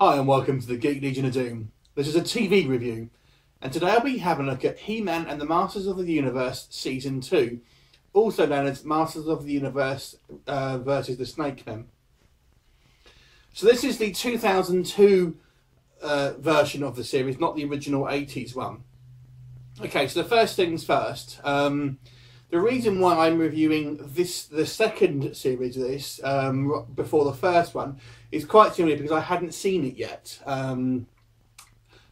Hi and welcome to the Geek Legion of Doom. This is a TV review, and today I'll be having a look at He-Man and the Masters of the Universe Season 2, also known as Masters of the Universe versus the SNAKEMEN. So this is the 2002 version of the series, not the original 80s one. Okay, so the first things first. The reason why I'm reviewing the second series of this before the first one is quite simply because I hadn't seen it yet. When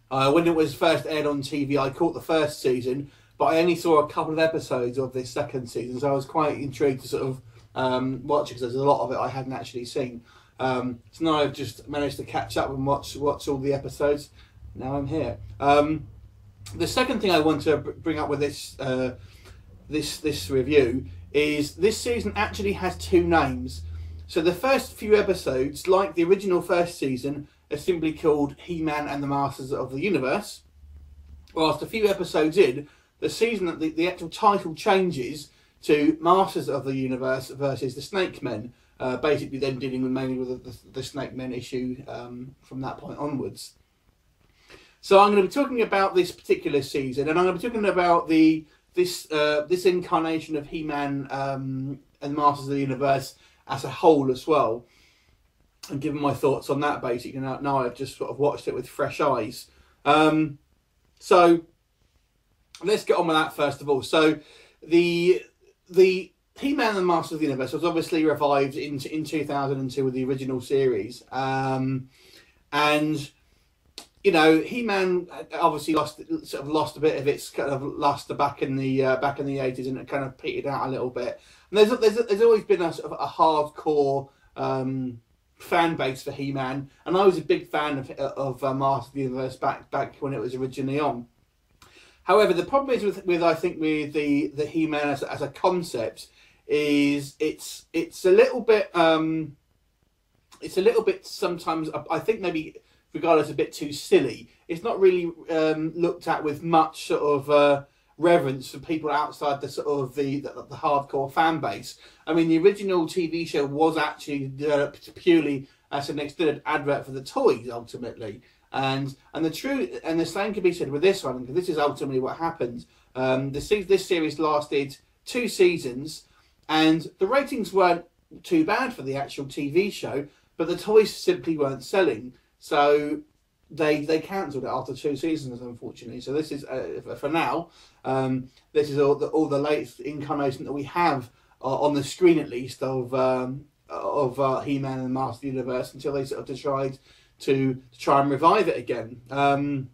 it was first aired on TV, I caught the first season, but I only saw a couple of episodes of this second season, so I was quite intrigued to sort of watch it because there's a lot of it I hadn't actually seen. So now I've just managed to catch up and watch all the episodes. Now I'm here. The second thing I want to bring up with this this review is this season actually has two names. So the first few episodes, like the original first season, are simply called He-Man and the Masters of the Universe. Whilst a few episodes in, the season, the actual title changes to Masters of the Universe versus the SNAKEMEN, basically then dealing mainly with the SNAKEMEN issue from that point onwards. So I'm going to be talking about this particular season, and I'm going to be talking about this incarnation of He-Man and Masters of the Universe as a whole as well, and giving my thoughts on that basically. Now I've just sort of watched it with fresh eyes. So let's get on with that first of all. So the He-Man and the Masters of the Universe was obviously revived in 2002 with the original series, and you know, He-Man obviously lost a bit of its kind of luster back in the 80s, and it kind of petered out a little bit. And there's always been a sort of a hardcore fan base for He-Man, and I was a big fan of Masters of the Universe back when it was originally on. However, the problem is with I think with the He-Man as a concept is it's a little bit sometimes, I think maybe regardless, a bit too silly. It's not really looked at with much sort of reverence for people outside the sort of the hardcore fan base. I mean, the original TV show was actually developed purely as an extended advert for the toys, ultimately. And the same can be said with this one, because this is ultimately what happened. This series lasted 2 seasons, and the ratings weren't too bad for the actual TV show, but the toys simply weren't selling. So they cancelled it after 2 seasons, unfortunately. So this is for now. This is all the latest incarnation that we have on the screen, at least, of He-Man and the Master of the Universe, until they sort of decide to try and revive it again.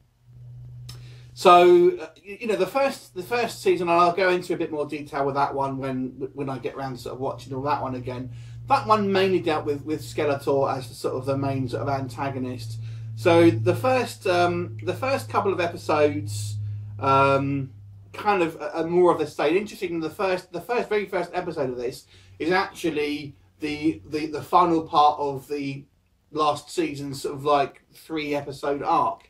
So you know, the first season, and I'll go into a bit more detail with that one when I get around to sort of watching all that one again. That one mainly dealt with Skeletor as sort of the main sort of antagonist. So the first couple of episodes kind of are more of the same. Interesting, the very first episode of this is actually the final part of the last season's sort of like 3-episode arc.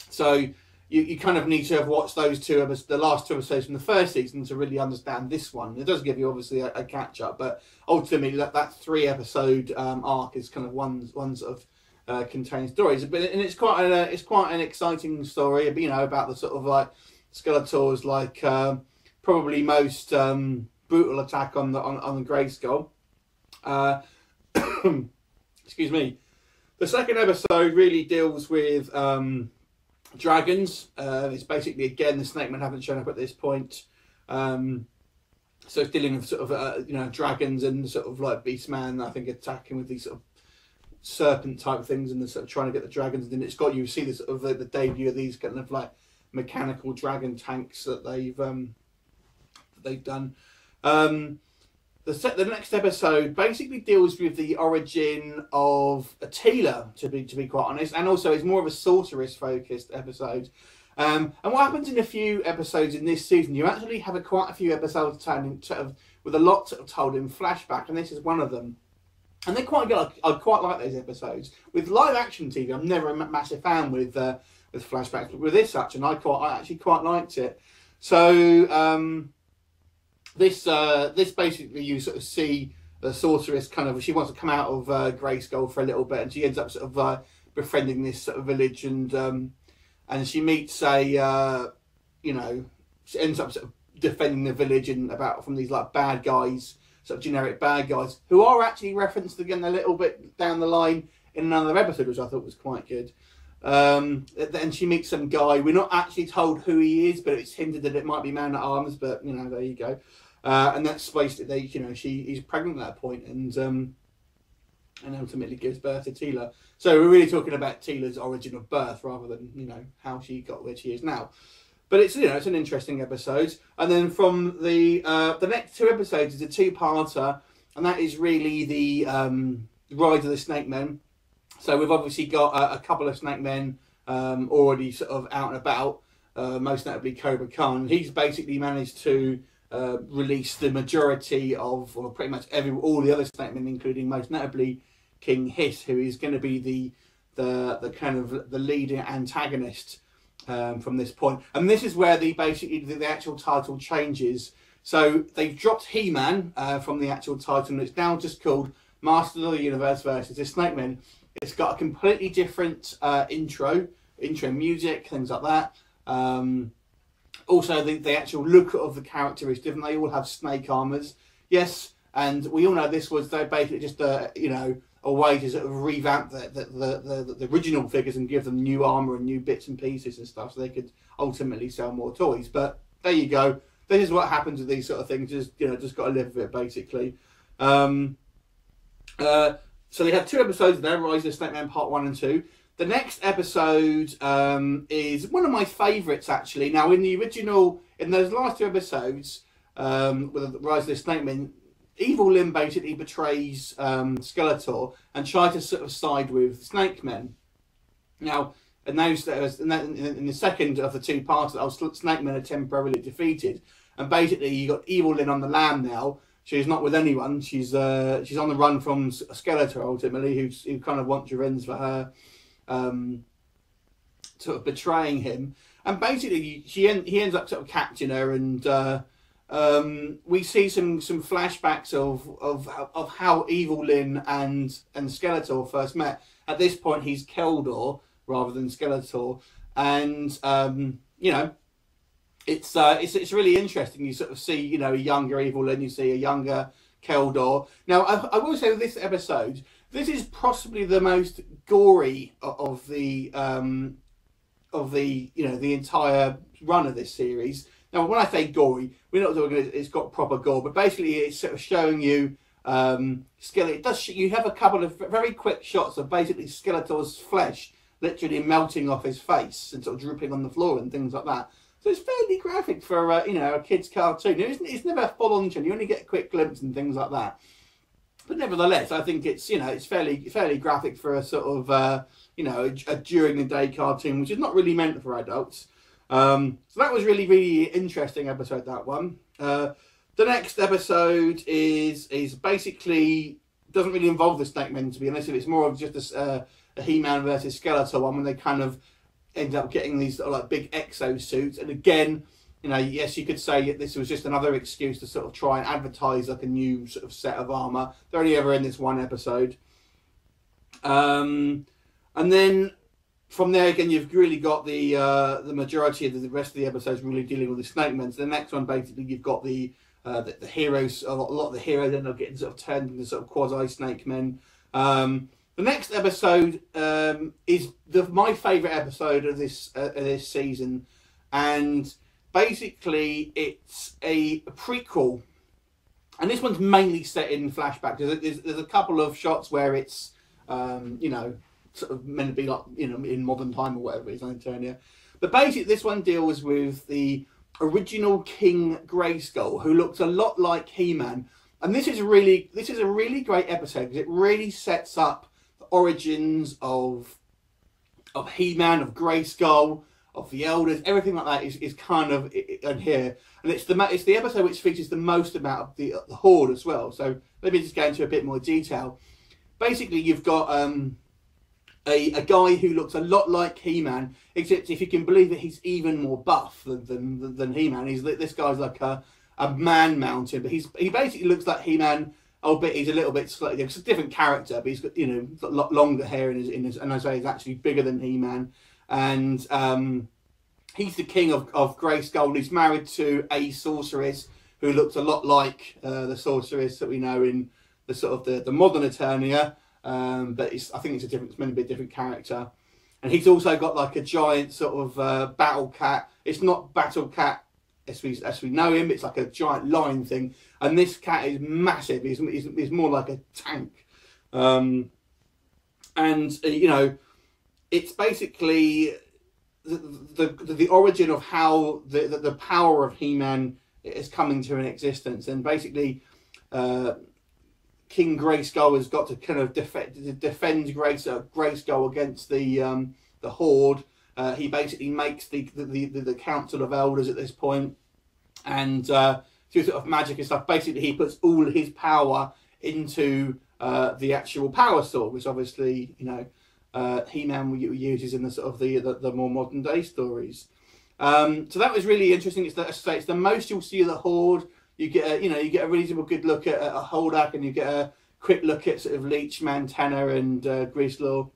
So you kind of need to have watched the last 2 episodes from the first season to really understand this one. It does give you obviously a catch up, but ultimately that 3-episode arc is kind of one sort of contained stories. But and it's quite an exciting story, you know, about the sort of like Skeletor's like probably most brutal attack on the Grayskull. Excuse me. The second episode really deals with dragons. It's basically, again, the SNAKEMEN haven't shown up at this point, so it's dealing with sort of you know, dragons and sort of like Beastman, I think, attacking with these sort of serpent type things, and sort of trying to get the dragons. And then it's got, you see the sort of the debut of these kind of like mechanical dragon tanks that they've done. The next episode basically deals with the origin of Attila, to be quite honest, and also is more of a sorceress focused episode. And what happens in a few episodes in this season, you actually have quite a few episodes with a lot sort of told in flashback, and this is one of them. And they're quite good. I quite like those episodes. With live action TV, I'm never a massive fan with flashbacks, but with this action, I actually quite liked it. So this basically, you sort of see the sorceress kind of, she wants to come out of Grayskull for a little bit, and she ends up sort of befriending this sort of village, and she meets a you know, she ends up sort of defending the village and about from these like bad guys, sort of generic bad guys, who are actually referenced again a little bit down the line in another episode, which I thought was quite good. Then she meets some guy. We're not actually told who he is, but it's hinted that it might be Man-at-Arms. But you know, there you go. And that's supposed to, you know, he's pregnant at that point, and ultimately gives birth to Teela. So we're really talking about Teela's origin of birth rather than, you know, how she got where she is now. But it's, you know, it's an interesting episode. And then from the next two episodes is a two-parter, and that is really the Rise of the SNAKEMEN. So we've obviously got a couple of SNAKEMEN already sort of out and about, most notably Cobra Khan. He's basically managed to release the majority of, or pretty much all the other SNAKEMEN, including most notably King Hiss, who is going to be the kind of the leading antagonist from this point. And this is where the actual title changes. So they've dropped He-Man from the actual title, and it's now just called Masters of the Universe versus the SNAKEMEN. It's got a completely different intro music, things like that. Also, the actual look of the character is different. They all have snake armors, yes, and we all know this was basically just you know, a way to sort of revamp the original figures and give them new armor and new bits and pieces and stuff, so they could ultimately sell more toys. But there you go. This is what happens with these sort of things. Just, you know, just got to live with it, basically. So they have two episodes there, Rise of the SNAKEMEN Part 1 and 2. The next episode is one of my favourites, actually. Now, in those last two episodes, with Rise of the SNAKEMEN, Evil-Lyn basically betrays Skeletor and tries to sort of side with SNAKEMEN. Now, in the second of the two parts, SNAKEMEN are temporarily defeated, and basically you got Evil-Lyn on the lam now. She's not with anyone. She's on the run from Skeletor ultimately, who kind of wants revenge for her, sort of betraying him. And basically, he ends up sort of capturing her, and we see some flashbacks of how Evil-Lyn and Skeletor first met. At this point, he's Keldor rather than Skeletor, and you know, it's really interesting. You sort of see, you know, a younger Evil-Lyn, you see a younger Keldor. Now, I will say with this episode, this is possibly the most gory of the you know, the entire run of this series. Now, when I say gory, we're not talking it's got proper gore, but basically it's sort of showing you Skeletor. You have a couple of very quick shots of basically Skeletor's flesh literally melting off his face and sort of drooping on the floor and things like that. So it's fairly graphic for you know, a kid's cartoon. It's never full on. You only get a quick glimpse and things like that. But nevertheless, I think it's, you know, it's fairly graphic for a sort of you know, a during the day cartoon, which is not really meant for adults. So that was really interesting episode, that one. The next episode is basically doesn't really involve the SNAKEMEN, to be honest. It's more of just a He-Man versus Skeletor one, when they kind of end up getting these sort of like big exosuits. And again, you know, yes, you could say this was just another excuse to sort of try and advertise like a new sort of set of armor. They're only ever in this one episode. And then from there again, you've really got the majority of the rest of the episodes really dealing with the SNAKEMEN. So the next one, basically, you've got the heroes. A lot of the heroes end up getting sort of turned into sort of quasi SNAKEMEN. The next episode is my favourite episode of this season, and basically it's a prequel, and this one's mainly set in flashback. There's a couple of shots where it's you know, sort of meant to be like, you know, in modern time or whatever it is on Eternia. But basically this one deals with the original King Grayskull, who looks a lot like He-Man, and this is a really great episode because it really sets up the origins of He-Man, of Grayskull, of the Elders. Everything like that is kind of in here, and it's the episode which features the most amount of the Horde as well. So let me just go into a bit more detail. Basically, you've got a guy who looks a lot like He-Man, except if you can believe it, he's even more buff than He-Man. This guy's like a man mountain, but he basically looks like He-Man albeit he's a little bit slightly, it's a different character, but he's got, you know, a lot longer hair in his, and I say he's actually bigger than He-Man, and he's the king of Grayskull. He's married to a sorceress who looks a lot like the sorceress that we know in the sort of the modern Eternia, but I think it's meant to be a different character. And he's also got like a giant sort of battle cat. It's not battle cat as we know him. It's like a giant lion thing. And this cat is massive. He's more like a tank. And you know, it's basically the origin of how the power of He-Man is coming to an existence. And basically, King Grayskull has got to kind of defend Grayskull against the Horde. He basically makes the Council of Elders at this point, and through sort of magic and stuff, basically he puts all his power into the actual power sword, which obviously, you know, He-Man uses in the sort of the more modern day stories. So that was really interesting. It's the most you'll see of the Horde. You get a reasonable good look at a Hordak, and you get a quick look at sort of Leech, Mantenna, and Grislaw.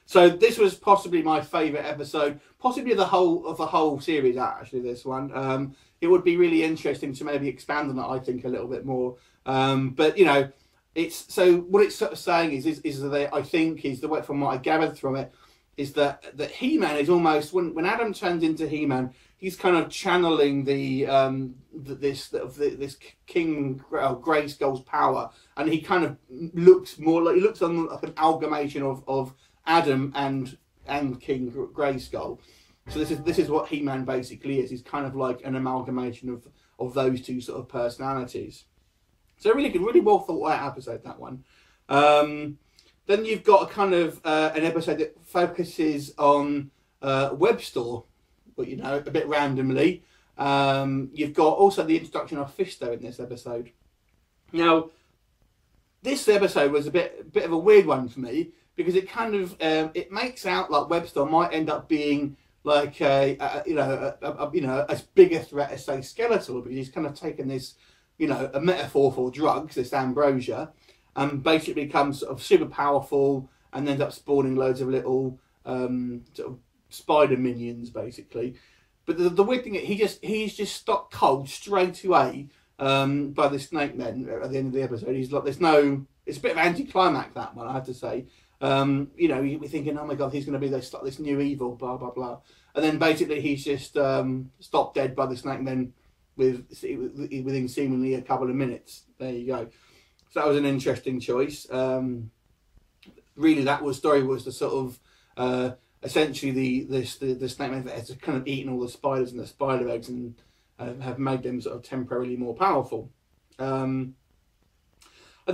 So this was possibly my favourite episode, possibly the whole series. Actually, this one. It would be really interesting to maybe expand on it, I think, a little bit more. But you know, what it's sort of saying is that I think is the way, from what I gathered from it, is that He-Man is almost, when Adam turns into He-Man, he's kind of channeling this King Grayskull's power, and he kind of looks more like, he looks like an amalgamation of Adam and King Grayskull. So this is what He-Man basically is. He's kind of like an amalgamation of those two sort of personalities. So really good, really well thought out episode, that one. Then you've got a kind of an episode that focuses on Webstore, but you know, a bit randomly. You've got also the introduction of Fisto in this episode. Now, this episode was a bit of a weird one for me, because it kind of it makes out like Webstore might end up being like as big a threat as, say, Skeletor, because he's kind of taken this, you know, a metaphor for drugs, this ambrosia, and basically becomes sort of super powerful and ends up spawning loads of little sort of spider minions, basically. But the weird thing is he's just stopped cold straight away by the SNAKEMEN at the end of the episode. He's like, it's a bit of anticlimax, that one, I have to say. You know, you'd be thinking, oh my god, he's going to be this new evil, blah blah blah, and then basically he's just stopped dead by the SNAKEMEN within seemingly a couple of minutes. There you go. So that was an interesting choice. Really, story was the sort of essentially the SNAKEMEN that has kind of eaten all the spiders and the spider eggs, and have made them sort of temporarily more powerful. And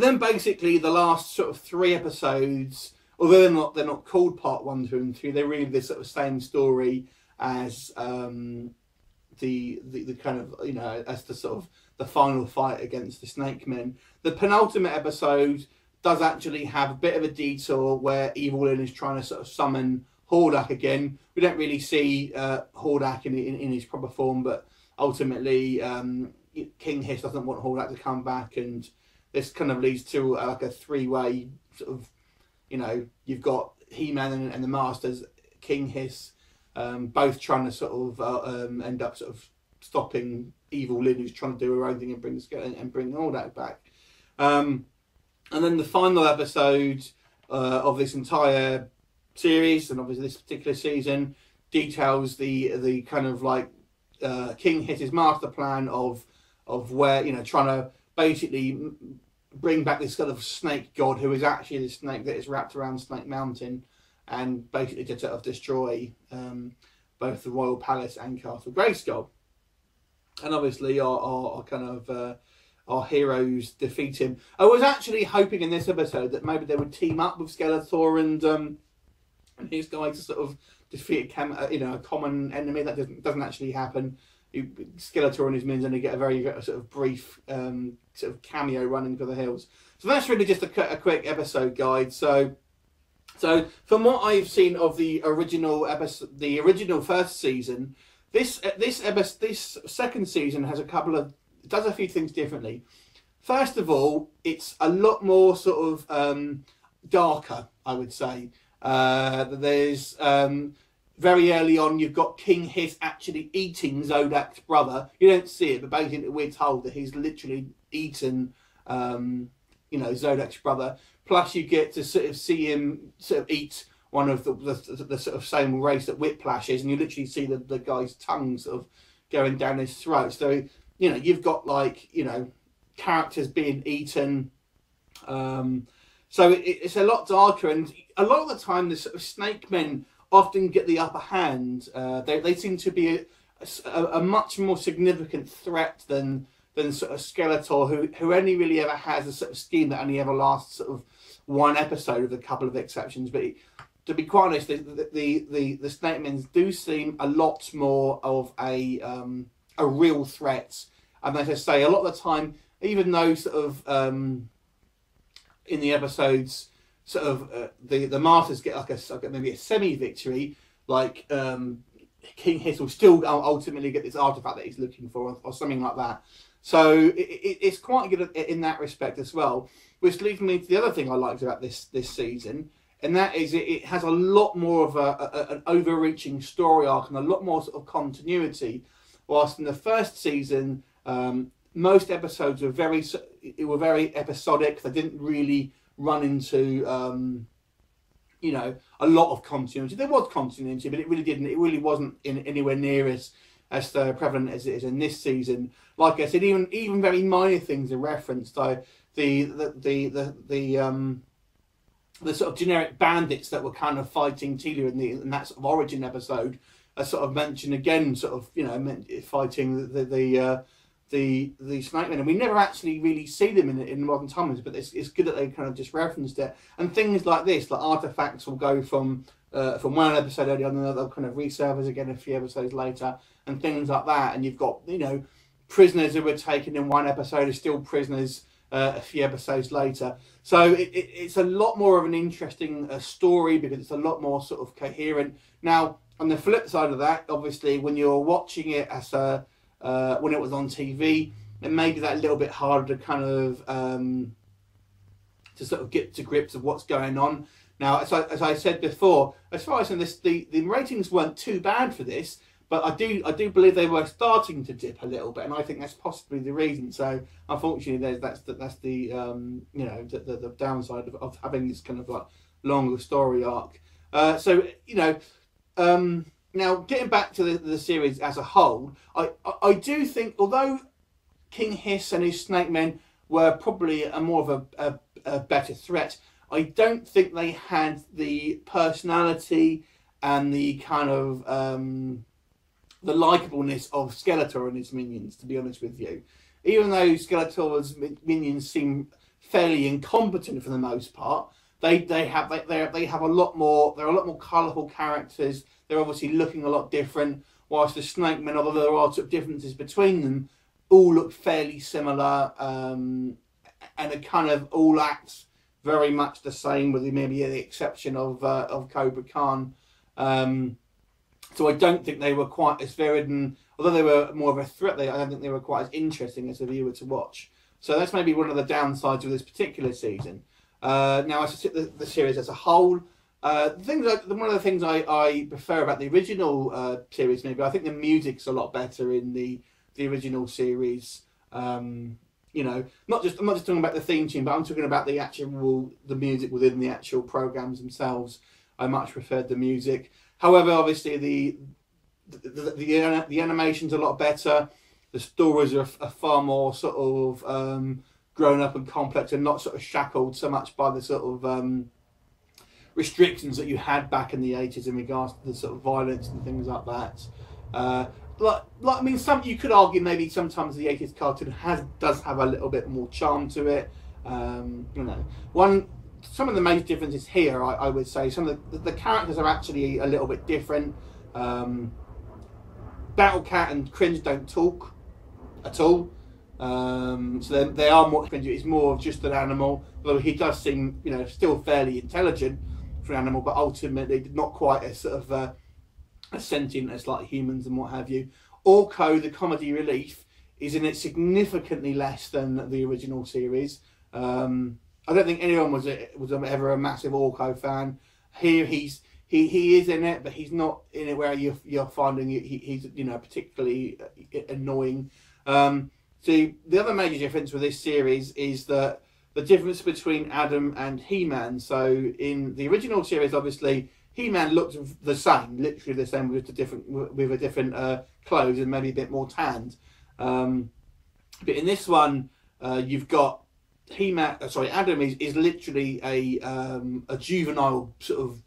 then basically the last sort of 3 episodes, although they're not called part 1, 2, and 3, they're really the sort of same story as the kind of, you know, as the sort of the final fight against the SNAKEMEN. The penultimate episode does actually have a bit of a detour where Evil-Lyn is trying to sort of summon Hordak again. We don't really see Hordak in his proper form, but ultimately King Hiss doesn't want Hordak to come back, and this kind of leads to like a 3-way sort of, you know, you've got He-Man and the Masters, King Hiss, both trying to sort of end up sort of stopping Evil-Lyn, who's trying to do her own thing and bring Hordak back. And then the final episode of this entire series, and obviously this particular season, details the kind of like King Hiss's master plan of where, you know, trying to basically bring back this sort of snake god who is actually the snake that is wrapped around Snake Mountain, and basically to sort of destroy both the Royal Palace and Castle Grayskull. And obviously our kind of our heroes defeat him. I was actually hoping in this episode that maybe they would team up with Skeletor and his guys to sort of defeat a common enemy. That doesn't actually happen. Skeletor and his minions only get a very sort of brief sort of cameo running for the hills. So that's really just a quick episode guide. So from what I've seen of the original episode, the original first season, this second season has does a few things differently. First of all, it's a lot more sort of darker, I would say. There's very early on, you've got King Hiss actually eating Zodak's brother. You don't see it, but basically we're told that he's literally eaten, you know, Zodak's brother. Plus, you get to sort of see him sort of eat one of the sort of same race that Whiplash is, and you literally see the guy's tongue sort of going down his throat. So, you know, you've got, like, you know, characters being eaten. So it's a lot darker, and a lot of the time the sort of snake men often get the upper hand. They seem to be a much more significant threat than sort of Skeletor, who only really ever has a sort of scheme that only ever lasts sort of one episode, with a couple of exceptions. But to be quite honest, the snake men do seem a lot more of a real threat. And as I say, a lot of the time, even though sort of in the episodes, sort of the martyrs get like maybe a semi-victory, like King Hiss will still ultimately get this artifact that he's looking for, or something like that. So it's quite good in that respect as well, which leads me to the other thing I liked about this season, and that is it has a lot more of an overreaching story arc and a lot more sort of continuity. Whilst in the first season, most episodes were very episodic. They didn't really run into you know, a lot of continuity. There was continuity, but it really didn't. It really wasn't anywhere near as prevalent as it is in this season. Like I said, even very minor things are referenced. So the sort of generic bandits that were kind of fighting Teela in that sort of origin episode are sort of mentioned again, sort of, you know, fighting the snake men, and we never actually really see them in modern times, but it's good that they kind of just referenced it. And things like this, like artifacts, will go from one episode earlier on, and they'll kind of resurface again a few episodes later, and things like that. And you've got, you know, prisoners who were taken in one episode are still prisoners a few episodes later. So it's a lot more of an interesting story, because it's a lot more sort of coherent. Now, on the flip side of that, obviously, when you're watching it as when it was on TV, it made that a little bit harder to kind of to sort of get to grips of what's going on. Now, as I said before, as far as in this, the ratings weren't too bad for this, but I do believe they were starting to dip a little bit, and I think that's possibly the reason. So unfortunately, that's the you know, the downside of having this kind of like longer story arc. So, you know. Now, getting back to the series as a whole, I do think, although King Hiss and his snake men were probably more of a better threat, I don't think they had the personality and the kind of the likeableness of Skeletor and his minions, to be honest with you. Even though Skeletor's minions seem fairly incompetent for the most part, they have a lot more. They're a lot more colourful characters. They're obviously looking a lot different. Whilst the snake men, although there are sort of differences between them, all look fairly similar, and it kind of all acts very much the same, with maybe the exception of Cobra Khan. So I don't think they were quite as varied, and although they were more of a threat, I don't think they were quite as interesting as a viewer to watch. So that's maybe one of the downsides of this particular season. Now, as I see the series as a whole, one of the things I prefer about the original series, maybe I think the music's a lot better in the original series. You know, I'm not just talking about the theme tune, but I'm talking about the music within the actual programs themselves. I much preferred the music. However, obviously the animation's a lot better. The stories are far more sort of grown up and complex, and not sort of shackled so much by the sort of restrictions that you had back in the 80s in regards to the sort of violence and things like that. I mean, you could argue maybe sometimes the 80s cartoon does have a little bit more charm to it. You know, some of the major differences here, I would say, some of the characters are actually a little bit different. Battle Cat and Cringe don't talk at all. So they are more. It's more of just an animal, although he does seem, you know, still fairly intelligent for an animal, but ultimately not quite as sort of a sentient as like humans and what have you. Orko, the comedy relief, He's in it significantly less than the original series. I don't think anyone was ever a massive Orko fan. Here he is in it, but he's not in it where you're finding he's particularly annoying. So the other major difference with this series is that the difference between Adam and He-Man. So in the original series, obviously He-Man looked the same, literally the same with a different clothes and maybe a bit more tanned. But in this one, you've got Adam is literally a juvenile, sort of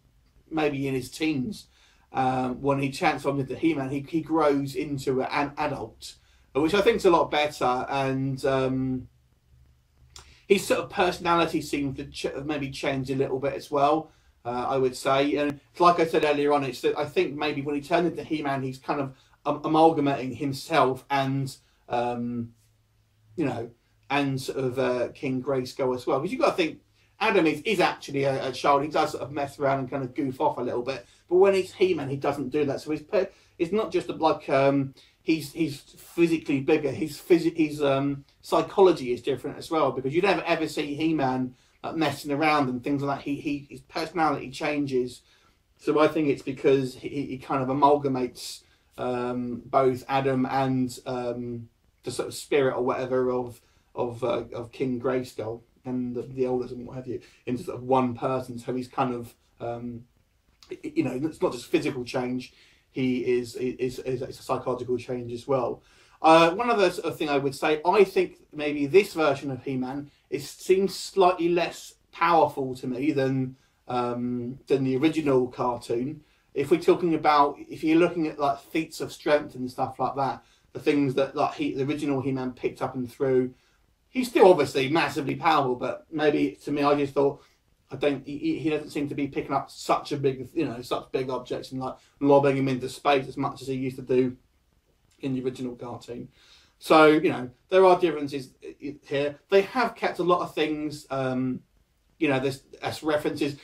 maybe in his teens. When he transforms into He-Man, he grows into an adult, which I think is a lot better. And his sort of personality seems to maybe change a little bit as well. I would say, and like I said earlier on, it's that I think maybe when he turned into He-Man, he's kind of amalgamating himself and and sort of King Grayskull as well. Because you've got to think, Adam is actually a child. He does sort of mess around and kind of goof off a little bit. But when he's He-Man, he doesn't do that. So it's not just like he's physically bigger. His psychology is different as well. Because you never ever see He-Man messing around and things like that. His personality changes. So I think it's because he kind of amalgamates both Adam and the sort of spirit or whatever of King Grayskull and the elders and what have you into sort of one person. So he's kind of it's not just physical change. He is a psychological change as well. One other sort of thing I would say, I think maybe this version of He-Man seems slightly less powerful to me than the original cartoon. If we're talking about, if you're looking at like feats of strength and stuff like that, the things that like the original He-Man picked up and threw, he's still obviously massively powerful, but maybe to me, I just thought, he doesn't seem to be picking up such a big, such big objects and like lobbing him into space as much as he used to do in the original cartoon. So, there are differences here. They have kept a lot of things, there's as references.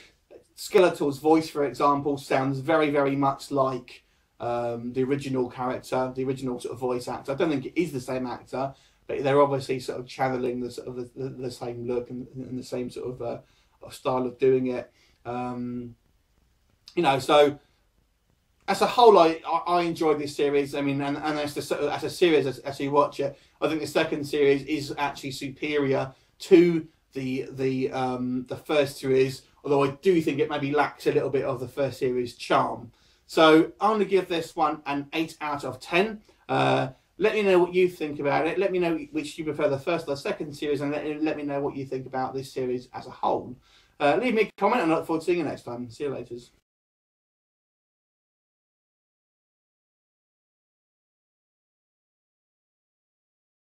Skeletor's voice, for example, sounds very, very much like the original character, the original sort of voice actor. I don't think it is the same actor, but they're obviously sort of channeling the sort of the same look and the same sort of style of doing it. So as a whole, I enjoyed this series. I mean, and as a series, as you watch it, I think the second series is actually superior to the first series. Although I do think it maybe lacks a little bit of the first series charm. So I'm going to give this one an 8 out of 10. Let me know what you think about it. Let me know which you prefer, the first or the second series, and let me know what you think about this series as a whole. Leave me a comment and I look forward to seeing you next time. See you later.